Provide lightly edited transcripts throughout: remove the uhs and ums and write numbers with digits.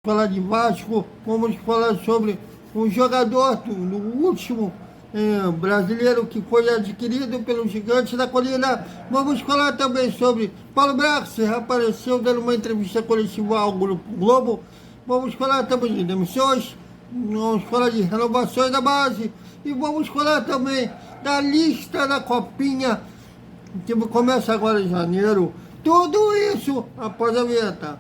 falar de Vasco, vamos falar sobre um jogador do último brasileiro que foi adquirido pelo Gigante da Colina. Vamos falar também sobre Paulo Brax, apareceu dando uma entrevista coletiva ao Grupo Globo. Vamos falar também de demissões, vamos falar de renovações da base e vamos falar também da lista da Copinha, que começa agora em janeiro. Tudo isso após a vinheta.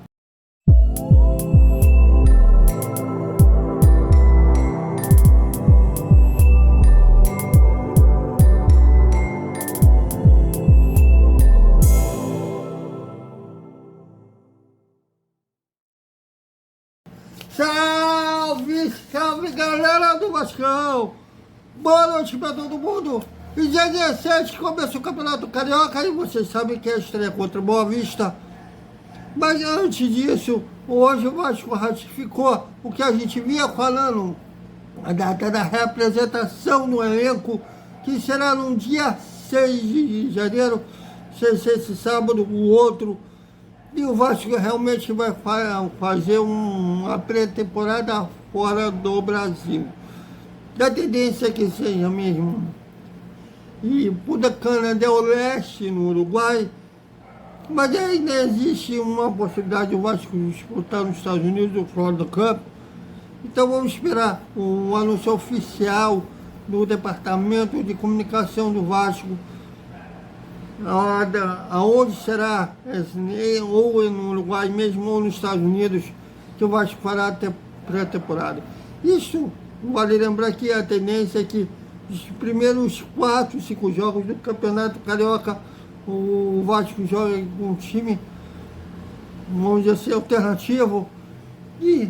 Salve, salve galera do Vascão! Boa noite pra todo mundo! E dia 17 começa o Campeonato Carioca e vocês sabem que é a estreia contra o Boa Vista. Mas antes disso, hoje o Vasco ratificou o que a gente vinha falando, a data da representação no elenco, que será no dia 6 de janeiro, esse sábado, o outro. E o Vasco realmente vai fazer uma pré-temporada fora do Brasil. Da tendência é que seja mesmo. E Punta del Este, no Uruguai. Mas ainda existe uma possibilidade do Vasco disputar nos Estados Unidos o Florida Cup. Então vamos esperar um anúncio oficial do Departamento de Comunicação do Vasco, aonde será, ou no Uruguai mesmo, ou nos Estados Unidos, que o Vasco fará a pré-temporada. Isso, vale lembrar que a tendência é que os primeiros 4, 5 jogos do Campeonato Carioca, o Vasco joga com um time, vamos dizer assim, alternativo, e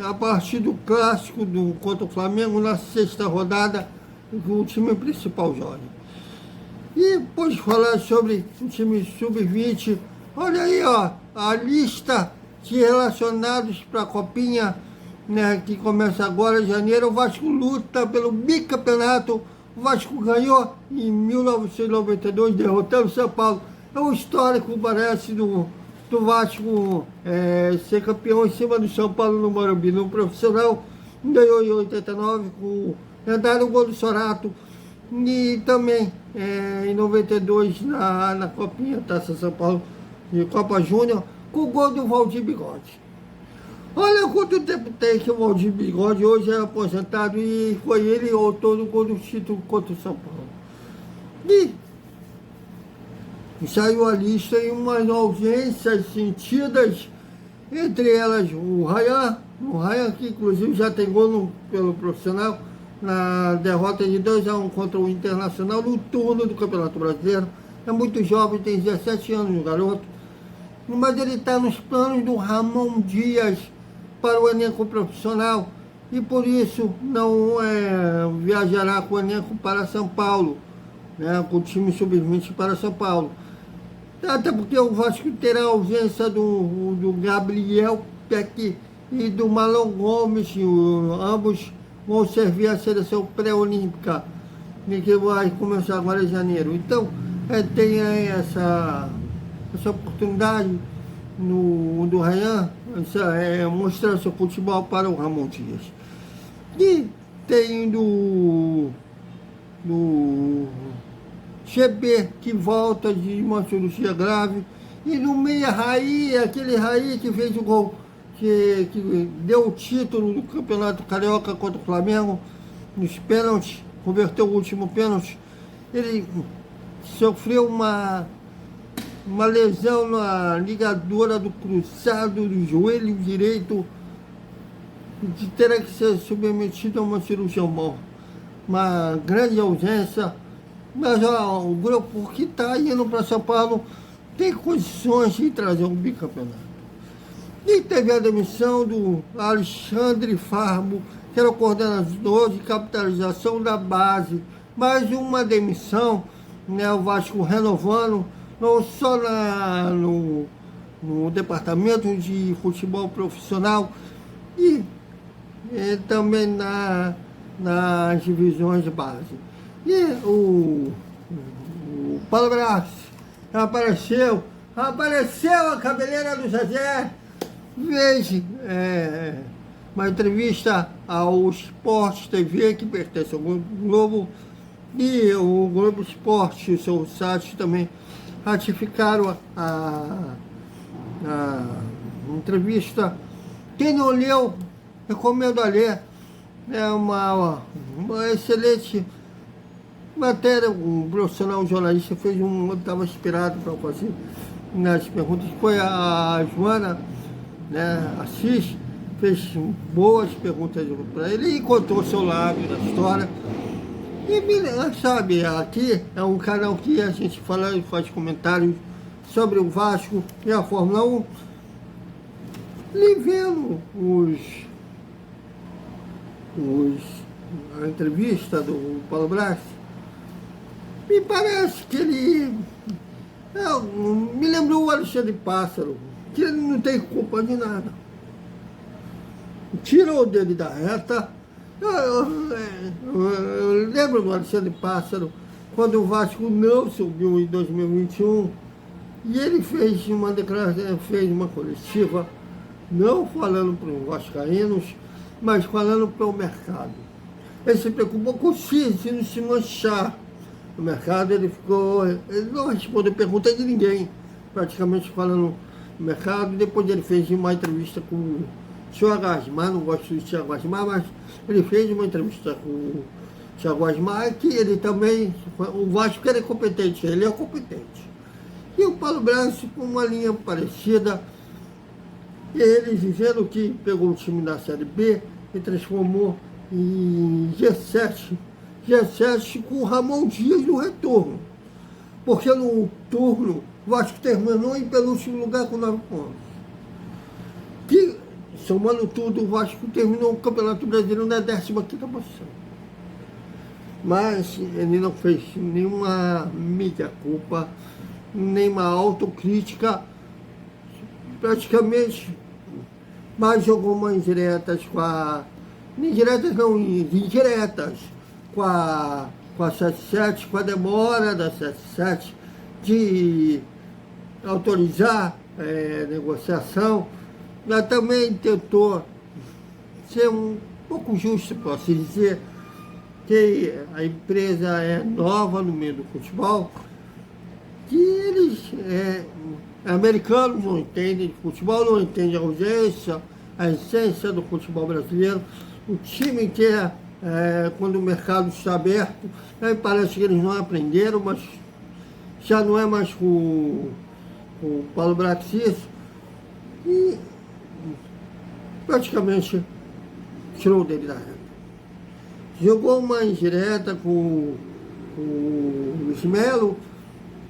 a partir do clássico contra o Flamengo, na 6ª rodada, o time principal joga. E depois falar sobre o time sub-20, olha aí, ó, a lista de relacionados para a Copinha, né, que começa agora em janeiro. O Vasco luta pelo bicampeonato. O Vasco ganhou em 1992, derrotando o São Paulo. É um histórico, parece, do Vasco ser campeão em cima do São Paulo no Morumbi. No profissional, ganhou em 89 com o gol do Sorato. E também em 92 na Copinha Taça São Paulo de Copa Júnior, com o gol do Valdir Bigode. Olha quanto tempo tem que o Valdir Bigode hoje é aposentado e foi ele o autor do gol do título contra o São Paulo. E saiu a lista em umas ausências sentidas, entre elas o Ryan que inclusive já tem gol pelo profissional, na derrota de 2-1 contra o Internacional no turno do Campeonato Brasileiro. É muito jovem, tem 17 anos o garoto, mas ele está nos planos do Ramon Dias para o elenco profissional e por isso não viajará com o elenco para São Paulo, né, com o time sub-20 para São Paulo. Até porque o Vasco terá a ausência do Gabriel Peck e do Marlon Gomes, ambos vão servir a seleção pré-olímpica, que vai começar agora em janeiro. Então, tem aí essa oportunidade do Ryan, mostrar seu futebol para o Ramon Dias. E tem do GB, que volta de uma cirurgia grave. E no meia Raí, aquele Raí que fez o gol, que deu o título do Campeonato Carioca contra o Flamengo, nos pênaltis, converteu o último pênalti. Ele sofreu uma lesão na ligadura do cruzado do joelho direito, que terá que ser submetido a uma cirurgia mão. Uma grande ausência, mas ó, o grupo que está indo para São Paulo tem condições de trazer um bicampeonato. E teve a demissão do Alexandre Farbo, que era o coordenador de capitalização da base. Mais uma demissão, né, o Vasco renovando, não só no departamento de futebol profissional e também nas divisões de base. E o Paulo Brax apareceu a cabeleira do Zezé. veja uma entrevista ao Sport TV, que pertence ao Grupo Globo, e o Globo Esporte, o seu site também ratificaram a entrevista. Quem não leu, recomendo a ler. É uma excelente matéria. Um profissional, um jornalista fez estava inspirado para fazer nas perguntas. Foi a Joana, né, Assis, fez boas perguntas para ele e contou o seu lado da história. E sabe, aqui é um canal que a gente fala e faz comentários sobre o Vasco e a Fórmula 1, e vendo a entrevista do Paulo Brax, me parece que ele me lembrou o Alexandre Pássaro, que ele não tem culpa de nada. Tirou dele da reta. Eu lembro do Alexandre Pássaro, quando o Vasco não subiu em 2021, e ele fez uma declaração, fez uma coletiva, não falando para os vascaínos, mas falando para o mercado. Ele se preocupou com se não se manchar no mercado. Ele não respondeu pergunta de ninguém, praticamente falando no mercado. Depois ele fez uma entrevista com o Thiago Asmar, não gosto do Thiago Asmar, mas ele fez uma entrevista com o Thiago Asmar, que ele também, o Vasco era competente, ele é competente. E o Paulo Braço com uma linha parecida, ele dizendo que pegou o time da Série B e transformou em G7 com o Ramon Dias no retorno. Porque no turno o Vasco terminou em penúltimo lugar com 9 pontos. Que, somando tudo, o Vasco terminou o Campeonato Brasileiro na 15ª posição. Mas ele não fez nenhuma meia-culpa, nenhuma autocrítica, praticamente, mas jogou umas indiretas indiretas com a 77, com a demora da 77 de autorizar negociação. Ela também tentou ser um pouco justo, posso dizer, que a empresa é nova no meio do futebol, que eles, americanos, não entendem de futebol, não entendem a essência do futebol brasileiro. O time que quando o mercado está aberto, aí parece que eles não aprenderam, mas já não é mais com o Paulo Braxis, e praticamente tirou dele da reta. Jogou uma indireta com o Luiz Melo,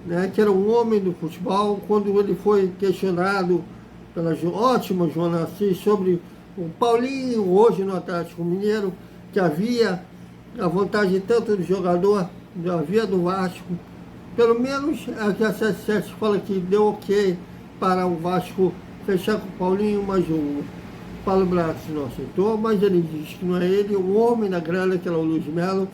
né, que era um homem do futebol, quando ele foi questionado pela ótima Joana Assis sobre o Paulinho, hoje no Atlético Mineiro, que havia a vontade tanto do jogador, havia do Vasco, pelo menos aqui a 77 fala que deu ok para o Vasco fechar com o Paulinho, mas o Paulo Brax não aceitou, mas ele diz que não é ele, o homem da grana, que era o Luiz Melo,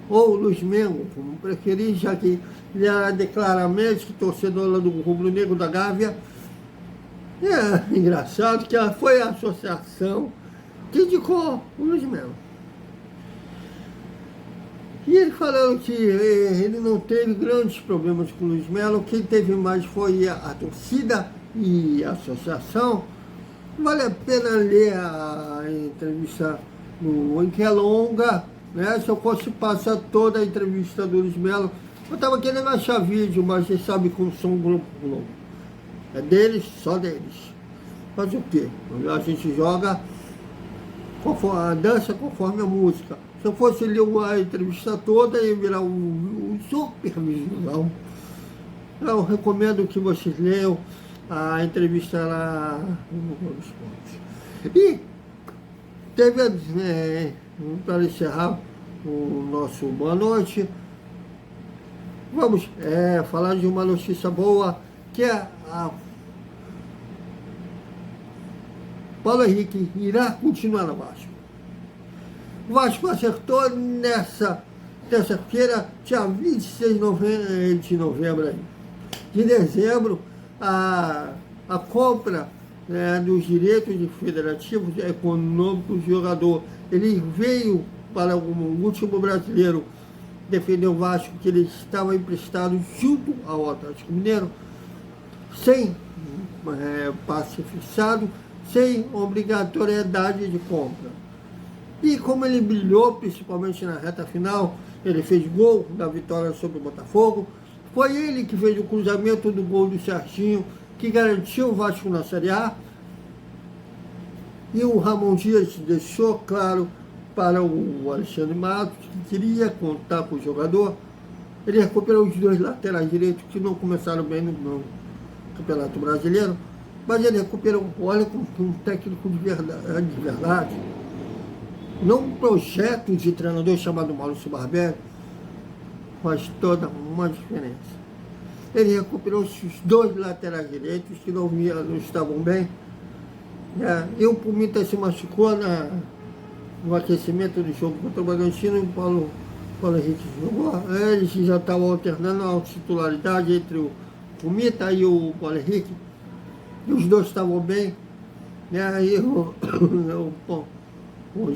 ou o Luiz Mengo, como preferir, já que ele era declaradamente torcedor lá do Rubro Negro da Gávea. É engraçado que foi a associação que indicou o Luiz Melo. E ele falando que ele não teve grandes problemas com o Luiz Melo, quem teve mais foi a torcida e a associação. Vale a pena ler a entrevista em que é longa, né? Se eu fosse passar toda a entrevista do Luiz Melo, eu estava querendo achar vídeo, mas vocês sabem como são um grupo Globo. É deles, só deles. Faz o quê? A gente joga a dança conforme a música. Se eu fosse ler a entrevista toda, ia virar um super visual. Eu recomendo que vocês leiam a entrevista lá no Globo Esporte. E teve, para encerrar o nosso boa noite, vamos falar de uma notícia boa, que é a Paulo Henrique irá continuar no Vasco. O Vasco acertou nessa terça-feira, dia 26 de novembro, de dezembro, a compra dos direitos federativos e econômicos do jogador. Ele veio para o último brasileiro defender o Vasco, que ele estava emprestado junto ao Atlético Mineiro, sem passe fixado, sem obrigatoriedade de compra. E como ele brilhou, principalmente na reta final, ele fez gol da vitória sobre o Botafogo, foi ele que fez o cruzamento do gol do Serginho, que garantiu o Vasco na Série A, e o Ramon Dias deixou claro para o Alexandre Matos, que queria contar com o jogador. Ele recuperou os dois laterais direitos, que não começaram bem no Campeonato Brasileiro, mas ele recuperou, olha, com um técnico de verdade. Não um projeto de treinador chamado Maurício Barbieri, faz toda uma diferença. Ele recuperou os dois laterais direitos, que não estavam bem. E o Pumita se machucou no aquecimento do jogo contra o Bragantino, e o Paulo Henrique jogou. Eles já estavam alternando a titularidade entre o Pumita e o Paulo Henrique, e os dois estavam bem. O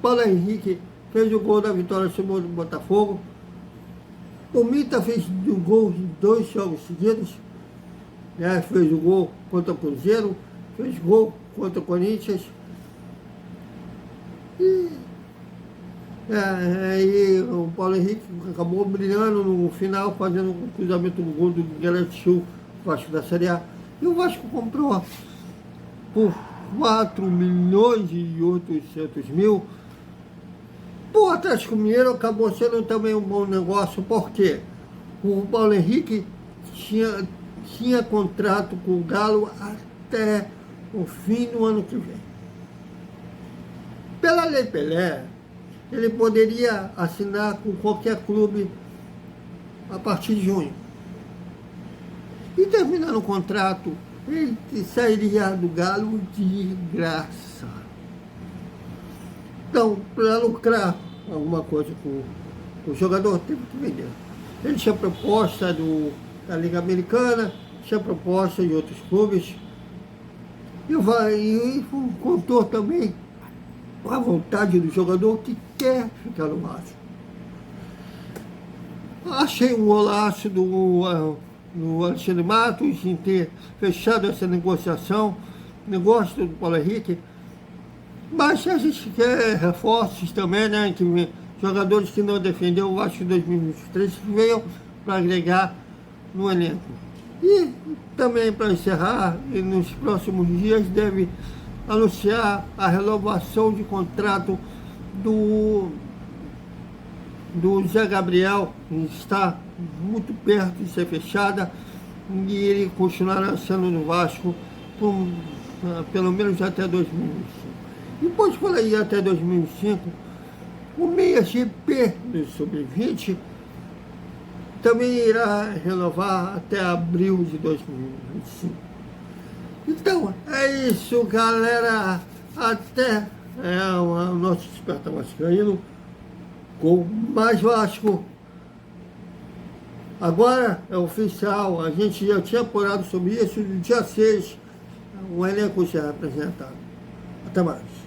Paulo Henrique fez o gol da vitória sobre o Botafogo. O Pumita fez o gol em 2 jogos seguidos. Fez o gol contra o Cruzeiro, fez gol contra o Corinthians. E o Paulo Henrique acabou brilhando no final, fazendo o cruzamento do gol do garantiu o Vasco da Série A. E o Vasco comprou por 4.800.000. O Atlético Mineiro acabou sendo também um bom negócio, porque o Paulo Henrique tinha contrato com o Galo até o fim do ano que vem. Pela Lei Pelé, ele poderia assinar com qualquer clube a partir de junho. E terminando o contrato, ele sairia do Galo de graça. Então, para lucrar alguma coisa com o jogador, teve que vender. Ele tinha proposta da Liga Americana, tinha proposta de outros clubes, e contou também com a vontade do jogador que quer ficar no Vasco. Achei um golaço do Alexandre Matos em ter fechado essa negociação, negócio do Paulo Henrique, mas a gente quer reforços também, né? Que jogadores que não defenderam o Vasco em 2023 que venham para agregar no elenco. E também, para encerrar, nos próximos dias deve anunciar a renovação de contrato do Zé Gabriel, que está muito perto de ser fechada, e ele continuará sendo no Vasco pelo menos até 2025. Depois, quando ir até 2005, o meia GP do Sub-20 também irá renovar até abril de 2025. Então, é isso, galera. Até o nosso Desperta Vascaíno com mais Vasco. Agora é oficial, a gente já tinha apurado sobre isso, no dia 6, o elenco será apresentado. Até mais.